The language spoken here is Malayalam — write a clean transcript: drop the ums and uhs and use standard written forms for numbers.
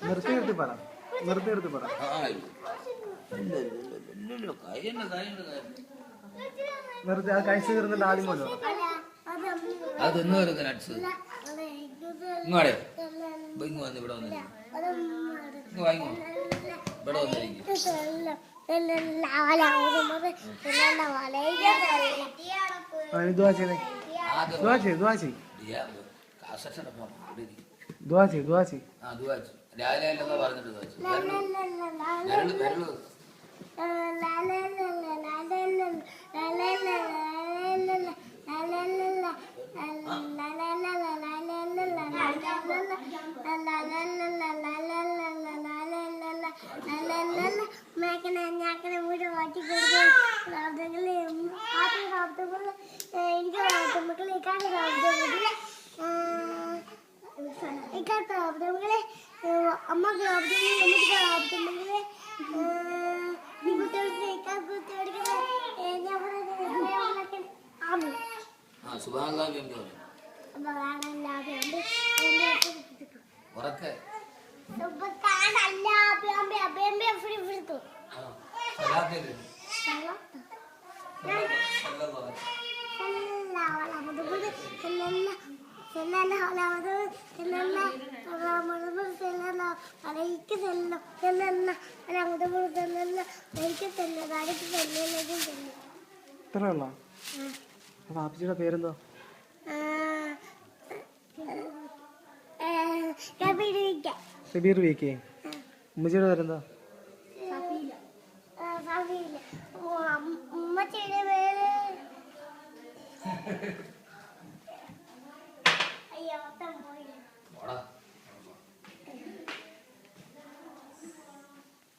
നിർത്തി പറ. നിർത്തി അത് കഴിച്ചു തീർന്നിട്ട് ആദ്യം പോലോ അത് ഇന്ന് വരുന്ന നട്സ് ഇങ്ങോടെ ഇങ്ങ് വന്ന് ഇവിടെ വന്നിരിക്കും ഇങ്ങ് വാങ്ങിക്കോ ഇവിടെ വന്നിരിക്കും രാവിലെ അല്ലെന്നാ പറഞ്ഞിട്ട് अम्मा പാപ്പിച്ചിയുടെ പേരെന്തോ? Shabeer V K. ഉമ്മച്ചിയുടെ പേരെന്താ? ഉമ്മച്ചിയുടെ പേര്